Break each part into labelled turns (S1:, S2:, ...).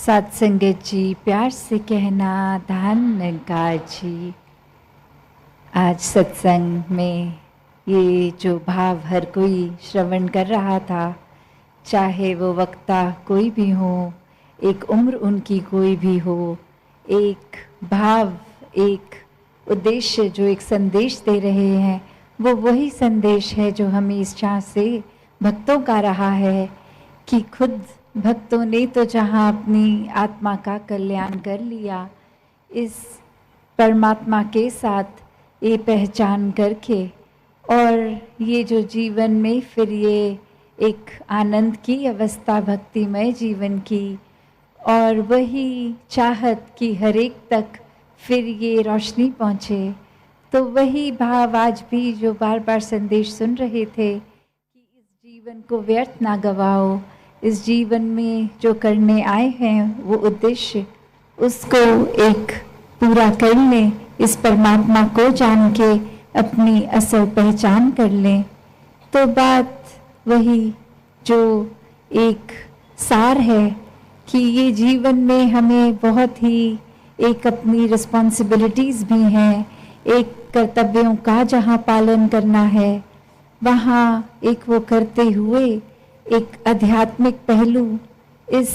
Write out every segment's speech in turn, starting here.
S1: साथ संगत जी, प्यार से कहना धान निकार जी। आज सत्संग में ये जो भाव हर कोई श्रवण कर रहा था, चाहे वो वक्ता कोई भी हो, एक उम्र उनकी कोई भी हो, एक भाव, एक उद्देश्य जो एक संदेश दे रहे हैं, वो वही संदेश है जो हमें इस चाह से भक्तों का रहा है कि खुद भक्तों ने तो जहाँ अपनी आत्मा का कल्याण कर लिया, इस परमात्मा के साथ ये पहचान करके, और ये जो जीवन में फिर ये एक आनंद की अवस्था, भक्तिमय जीवन की, और वही चाहत कि हर एक तक फिर ये रोशनी पहुँचे। तो वही भाव आज भी जो बार बार संदेश सुन रहे थे कि इस जीवन को व्यर्थ ना गवाओ, इस जीवन में जो करने आए हैं वो उद्देश्य, उसको एक पूरा कर लें, इस परमात्मा को जान के अपनी असल पहचान कर लें। तो बात वही जो एक सार है कि ये जीवन में हमें बहुत ही एक अपनी रिस्पॉन्सिबिलिटीज़ भी हैं, एक कर्तव्यों का जहाँ पालन करना है, वहाँ एक वो करते हुए एक आध्यात्मिक पहलू, इस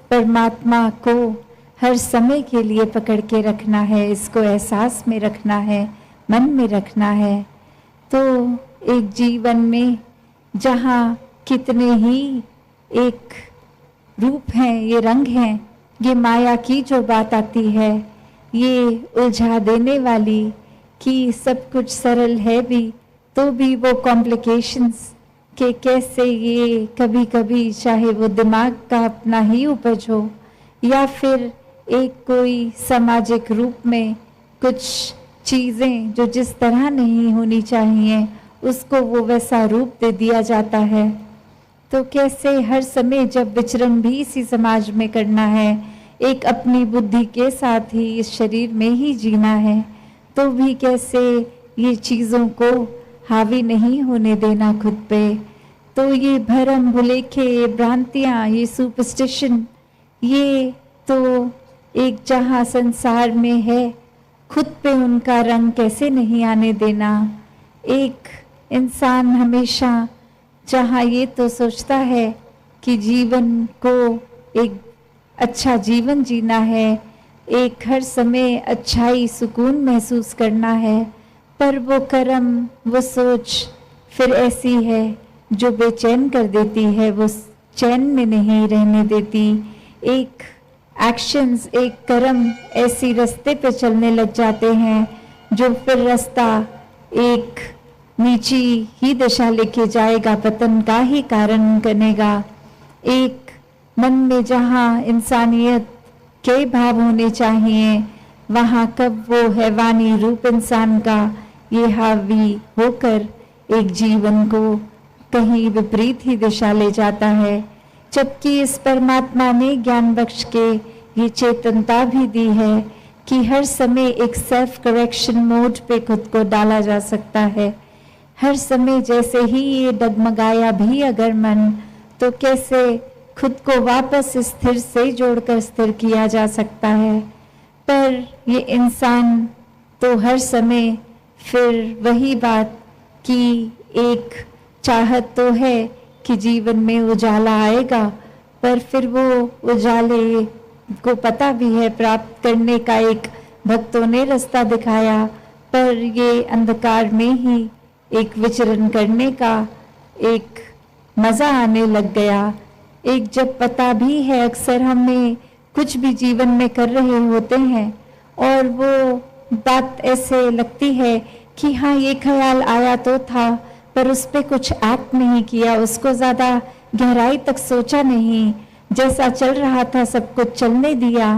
S1: परमात्मा को हर समय के लिए पकड़ के रखना है, इसको एहसास में रखना है, मन में रखना है। तो एक जीवन में जहाँ कितने ही एक रूप हैं, ये रंग हैं, ये माया की जो बात आती है, ये उलझा देने वाली कि सब कुछ सरल है भी तो भी वो कॉम्प्लिकेशंस कि कैसे ये कभी कभी चाहे वो दिमाग का अपना ही उपज हो या फिर एक कोई सामाजिक रूप में कुछ चीज़ें जो जिस तरह नहीं होनी चाहिए उसको वो वैसा रूप दे दिया जाता है। तो कैसे हर समय जब विचरण भी इसी समाज में करना है, एक अपनी बुद्धि के साथ ही इस शरीर में ही जीना है, तो भी कैसे ये चीज़ों को हावी नहीं होने देना खुद पे। तो ये भरम भुलेखे, ये भ्रांतियाँ, ये सुपरस्टिशन, ये तो एक जहाँ संसार में है, खुद पे उनका रंग कैसे नहीं आने देना। एक इंसान हमेशा जहाँ ये तो सोचता है कि जीवन को एक अच्छा जीवन जीना है, एक हर समय अच्छाई सुकून महसूस करना है, पर वो कर्म, वो सोच फिर ऐसी है जो बेचैन कर देती है, वो चैन में नहीं रहने देती। एक एक्शंस, एक कर्म ऐसी रास्ते पे चलने लग जाते हैं जो फिर रास्ता एक नीची ही दिशा लेके जाएगा, पतन का ही कारण बनेगा। एक मन में जहाँ इंसानियत के भाव होने चाहिए, वहाँ कब वो हैवानी रूप इंसान का ये हावी होकर एक जीवन को कहीं विपरीत ही दिशा ले जाता है। जबकि इस परमात्मा ने ज्ञान बख्श के ये चेतनता भी दी है कि हर समय एक सेल्फ करेक्शन मोड पे खुद को डाला जा सकता है। हर समय जैसे ही ये डगमगाया भी अगर मन, तो कैसे खुद को वापस स्थिर से जोड़कर स्थिर किया जा सकता है। पर ये इंसान तो हर समय फिर वही बात कि एक चाहत तो है कि जीवन में उजाला आएगा, पर फिर वो उजाले को पता भी है प्राप्त करने का एक भक्तों ने रास्ता दिखाया, पर ये अंधकार में ही एक विचरण करने का एक मज़ा आने लग गया। एक जब पता भी है, अक्सर हमें कुछ भी जीवन में कर रहे होते हैं और वो बात ऐसे लगती है कि हाँ ये ख्याल आया तो था, पर उस पर कुछ एक्ट नहीं किया, उसको ज़्यादा गहराई तक सोचा नहीं, जैसा चल रहा था सब कुछ चलने दिया।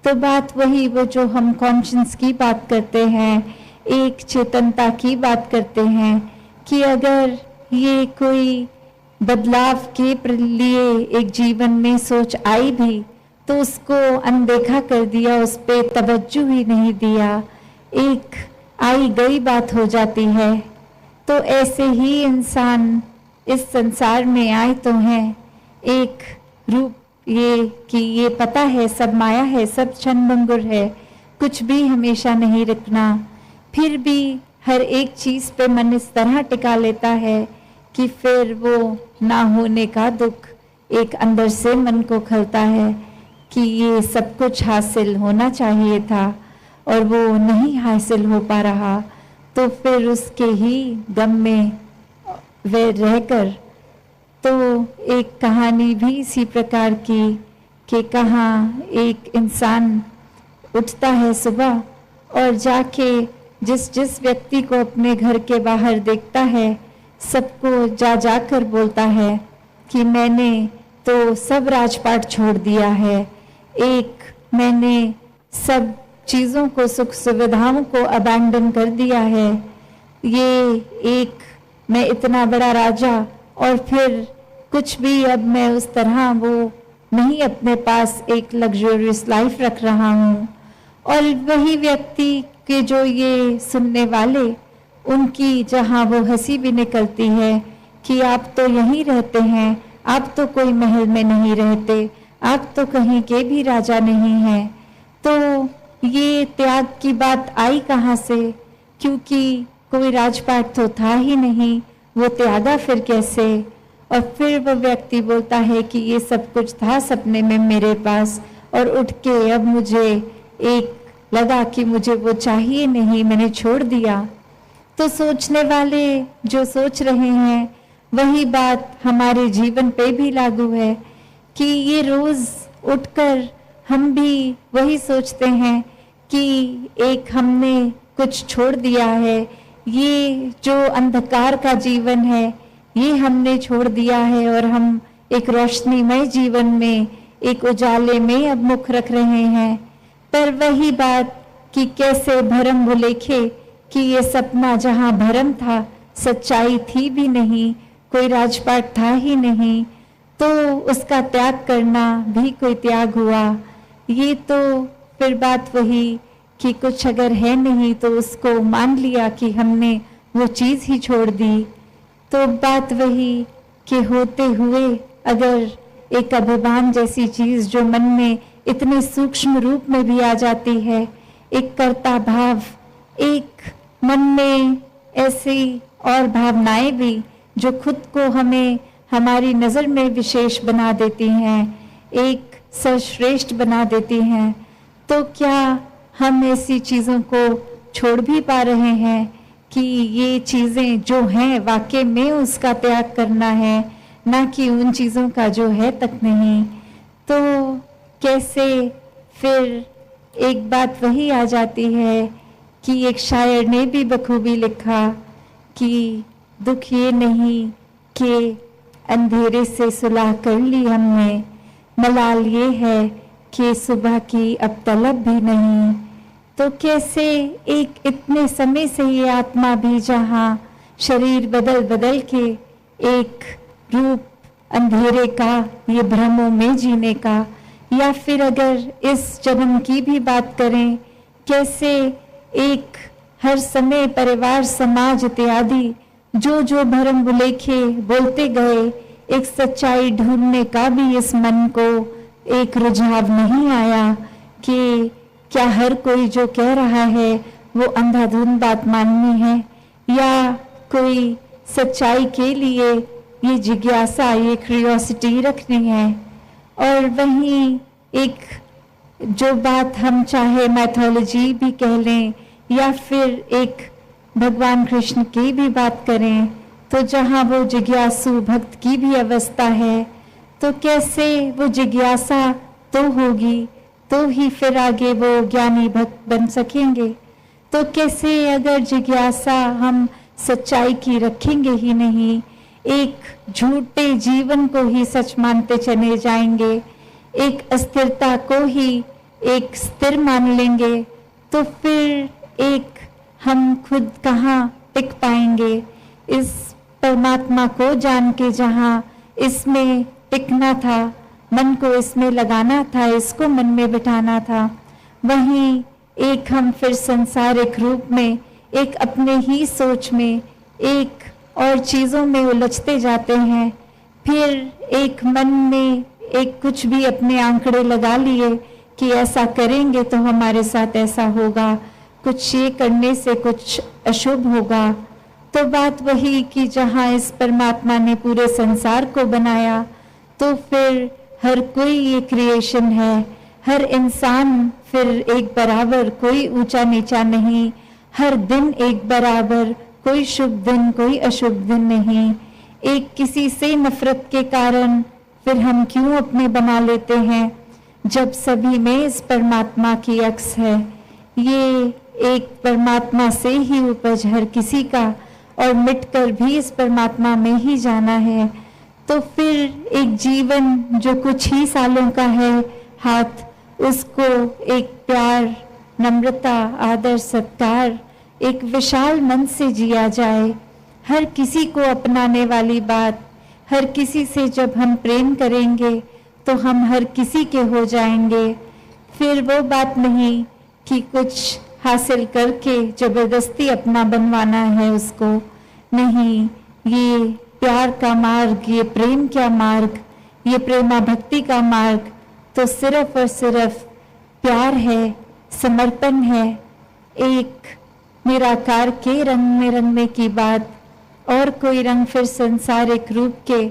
S1: तो बात वही, वो जो हम कॉन्शियस की बात करते हैं, एक चेतनता की बात करते हैं कि अगर ये कोई बदलाव के लिए एक जीवन में सोच आई भी तो उसको अनदेखा कर दिया, उस पर तवज्जो ही नहीं दिया, एक आई गई बात हो जाती है। तो ऐसे ही इंसान इस संसार में आए तो हैं, एक रूप ये कि ये पता है सब माया है, सब क्षणभंगुर है, कुछ भी हमेशा नहीं रुकना। फिर भी हर एक चीज़ पे मन इस तरह टिका लेता है कि फिर वो ना होने का दुख एक अंदर से मन को खलता है कि ये सब कुछ हासिल होना चाहिए था और वो नहीं हासिल हो पा रहा। तो फिर उसके ही गम में वे रहकर, तो एक कहानी भी इसी प्रकार की कि कहाँ एक इंसान उठता है सुबह और जाके जिस जिस व्यक्ति को अपने घर के बाहर देखता है सबको जाकर बोलता है कि मैंने तो सब राजपाट छोड़ दिया है, एक मैंने सब चीज़ों को, सुख सुविधाओं को अबैंडन कर दिया है, ये एक मैं इतना बड़ा राजा और फिर कुछ भी अब मैं उस तरह वो नहीं अपने पास एक लग्जरियस लाइफ रख रहा हूँ। और वही व्यक्ति के जो ये सुनने वाले, उनकी जहाँ वो हंसी भी निकलती है कि आप तो यहीं रहते हैं, आप तो कोई महल में नहीं रहते, आप तो कहीं के भी राजा नहीं हैं। तो ये त्याग की बात आई कहाँ से? क्योंकि कोई राजपाट तो था ही नहीं, वो त्यागा फिर कैसे? और फिर वो व्यक्ति बोलता है कि ये सब कुछ था सपने में मेरे पास और उठ के अब मुझे एक लगा कि मुझे वो चाहिए नहीं, मैंने छोड़ दिया। तो सोचने वाले जो सोच रहे हैं वही बात हमारे जीवन पे भी लागू है कि ये रोज उठकर हम भी वही सोचते हैं कि एक हमने कुछ छोड़ दिया है, ये जो अंधकार का जीवन है ये हमने छोड़ दिया है और हम एक रोशनीमय जीवन में, एक उजाले में अब मुख रख रहे हैं। पर वही बात कि कैसे भरम भुलेखे कि ये सपना जहाँ भरम था सच्चाई थी भी नहीं, कोई राजपाट था ही नहीं, तो उसका त्याग करना भी कोई त्याग हुआ। ये तो फिर बात वही कि कुछ अगर है नहीं तो उसको मान लिया कि हमने वो चीज़ ही छोड़ दी। तो बात वही कि होते हुए अगर एक अभिमान जैसी चीज़ जो मन में इतने सूक्ष्म रूप में भी आ जाती है, एक कर्ता भाव, एक मन में ऐसी और भावनाएं भी जो खुद को हमें हमारी नज़र में विशेष बना देती हैं, एक सर्वश्रेष्ठ बना देती हैं, तो क्या हम ऐसी चीज़ों को छोड़ भी पा रहे हैं कि ये चीज़ें जो हैं वाकई में उसका त्याग करना है, ना कि उन चीज़ों का जो है तक नहीं। तो कैसे फिर एक बात वही आ जाती है कि एक शायर ने भी बखूबी लिखा कि दुख ये नहीं कि अंधेरे से सुलह कर ली हमने, मलाल ये है कि सुबह की अब तलब भी नहीं। तो कैसे एक इतने समय से ये आत्मा भी जहाँ शरीर बदल बदल के एक रूप अंधेरे का, ये भ्रमों में जीने का, या फिर अगर इस जन्म की भी बात करें, कैसे एक हर समय परिवार समाज इत्यादि जो जो भरम भुलेखे बोलते गए, एक सच्चाई ढूंढने का भी इस मन को एक रुझाव नहीं आया कि क्या हर कोई जो कह रहा है वो अंधाधुंध बात माननी है, या कोई सच्चाई के लिए ये जिज्ञासा, ये क्यूरियोसिटी रखनी है। और वहीं एक जो बात हम चाहे मैथोलॉजी भी कह लें या फिर एक भगवान कृष्ण की भी बात करें, तो जहाँ वो जिज्ञासु भक्त की भी अवस्था है, तो कैसे वो जिज्ञासा तो होगी तो ही फिर आगे वो ज्ञानी भक्त बन सकेंगे। तो कैसे अगर जिज्ञासा हम सच्चाई की रखेंगे ही नहीं, एक झूठे जीवन को ही सच मानते चले जाएंगे, एक अस्थिरता को ही एक स्थिर मान लेंगे, तो फिर एक हम खुद कहाँ टिक पाएंगे इस परमात्मा को जान के, जहाँ इसमें टिकना था, मन को इसमें लगाना था, इसको मन में बिठाना था। वहीं एक हम फिर संसारिक रूप में, एक अपने ही सोच में, एक और चीज़ों में उलझते जाते हैं, फिर एक मन में एक कुछ भी अपने आंकड़े लगा लिए कि ऐसा करेंगे तो हमारे साथ ऐसा होगा, कुछ ये करने से कुछ अशुभ होगा। तो बात वही कि जहाँ इस परमात्मा ने पूरे संसार को बनाया, तो फिर हर कोई ये क्रिएशन है, हर इंसान फिर एक बराबर, कोई ऊंचा नीचा नहीं, हर दिन एक बराबर, कोई शुभ दिन कोई अशुभ दिन नहीं। एक किसी से नफरत के कारण फिर हम क्यों अपने बना लेते हैं, जब सभी में इस परमात्मा की अक्स है। ये एक परमात्मा से ही उपज हर किसी का, और मिटकर भी इस परमात्मा में ही जाना है। तो फिर एक जीवन जो कुछ ही सालों का है हाथ, उसको एक प्यार, नम्रता, आदर, सत्कार, एक विशाल मन से जिया जाए। हर किसी को अपनाने वाली बात, हर किसी से जब हम प्रेम करेंगे तो हम हर किसी के हो जाएंगे। फिर वो बात नहीं कि कुछ हासिल करके जबरदस्ती अपना बनवाना है उसको, नहीं। ये प्यार का मार्ग, ये प्रेम का मार्ग, ये प्रेमा भक्ति का मार्ग तो सिर्फ और सिर्फ प्यार है, समर्पण है। एक निराकार के रंग में रंगने की बात, और कोई रंग फिर संसारिक रूप के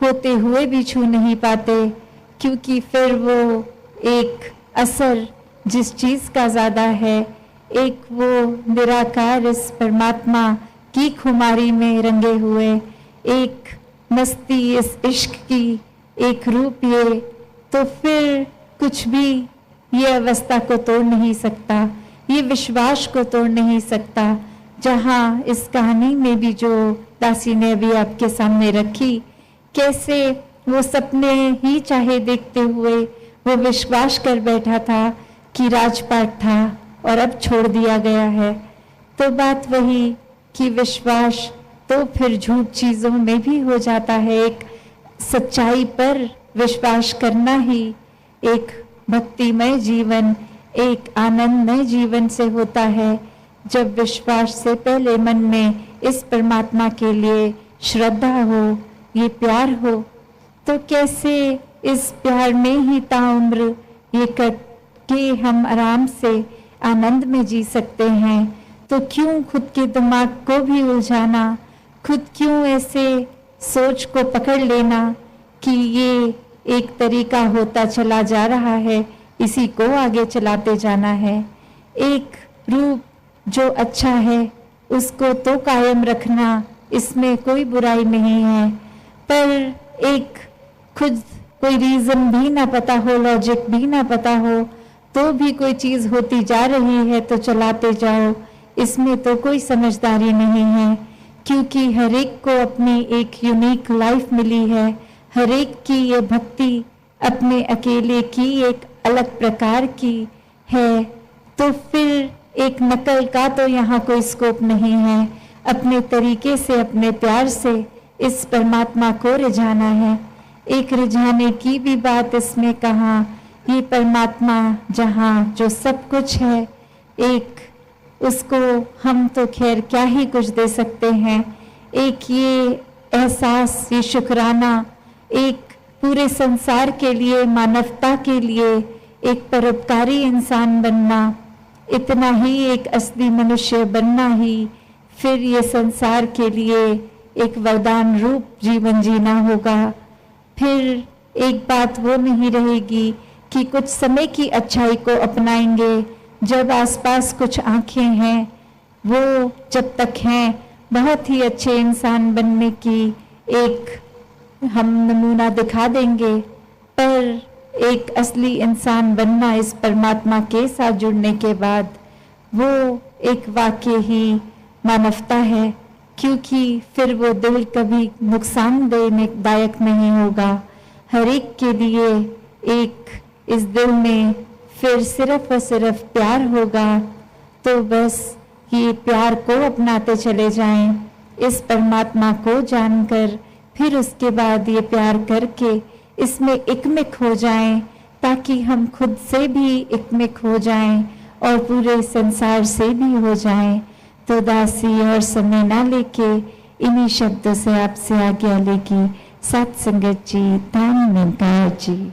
S1: होते हुए भी छू नहीं पाते, क्योंकि फिर वो एक असर जिस चीज का ज्यादा है, एक वो निराकार इस परमात्मा की खुमारी में रंगे हुए, एक मस्ती इस इश्क की एक रूप ये, तो फिर कुछ भी ये अवस्था को तोड़ नहीं सकता, ये विश्वास को तोड़ नहीं सकता। जहाँ इस कहानी में भी जो दासी ने अभी आपके सामने रखी, कैसे वो सपने ही चाहे देखते हुए वो विश्वास कर बैठा था कि राजपाट था और अब छोड़ दिया गया है। तो बात वही कि विश्वास तो फिर झूठ चीजों में भी हो जाता है। एक सच्चाई पर विश्वास करना ही एक भक्तिमय जीवन, एक आनंदमय जीवन से होता है, जब विश्वास से पहले मन में इस परमात्मा के लिए श्रद्धा हो, ये प्यार हो। तो कैसे इस प्यार में ही ताउम्र ये कट के हम आराम से आनंद में जी सकते हैं। तो क्यों खुद के दिमाग को भी उलझाना, खुद क्यों ऐसे सोच को पकड़ लेना कि ये एक तरीका होता चला जा रहा है, इसी को आगे चलाते जाना है। एक रूप जो अच्छा है उसको तो कायम रखना, इसमें कोई बुराई नहीं है, पर एक खुद कोई रीजन भी ना पता हो, लॉजिक भी ना पता हो, तो भी कोई चीज होती जा रही है तो चलाते जाओ, इसमें तो कोई समझदारी नहीं है। क्योंकि हर एक को अपनी एक यूनिक लाइफ मिली है, हर एक की ये भक्ति अपने अकेले की एक अलग प्रकार की है। तो फिर एक नकल का तो यहाँ कोई स्कोप नहीं है, अपने तरीके से अपने प्यार से इस परमात्मा को रिझाना है। एक रिझाने की भी बात इसमें कहा, ये परमात्मा जहाँ जो सब कुछ है, एक उसको हम तो खैर क्या ही कुछ दे सकते हैं। एक ये एहसास, ये शुक्राना, एक पूरे संसार के लिए, मानवता के लिए एक परोपकारी इंसान बनना, इतना ही एक असली मनुष्य बनना ही फिर ये संसार के लिए एक वरदान रूप जीवन जीना होगा। फिर एक बात वो नहीं रहेगी कि कुछ समय की अच्छाई को अपनाएंगे, जब आसपास कुछ आंखें हैं, वो जब तक हैं बहुत ही अच्छे इंसान बनने की एक हम नमूना दिखा देंगे, पर एक असली इंसान बनना इस परमात्मा के साथ जुड़ने के बाद वो एक वाकई ही मानवता है, क्योंकि फिर वो दिल कभी नुकसान देने दायक नहीं होगा। हर एक के लिए एक इस दिल में फिर सिर्फ और सिर्फ प्यार होगा। तो बस ये प्यार को अपनाते चले जाएं, इस परमात्मा को जानकर, फिर उसके बाद ये प्यार करके इसमें एकमिक हो जाएं, ताकि हम खुद से भी एकमिक हो जाएं और पूरे संसार से भी हो जाएं। तो दासी और समय ना लेके इन्हीं शब्दों से आपसे आज्ञा लेगी। सत संगत जी, धन निरंकार जी।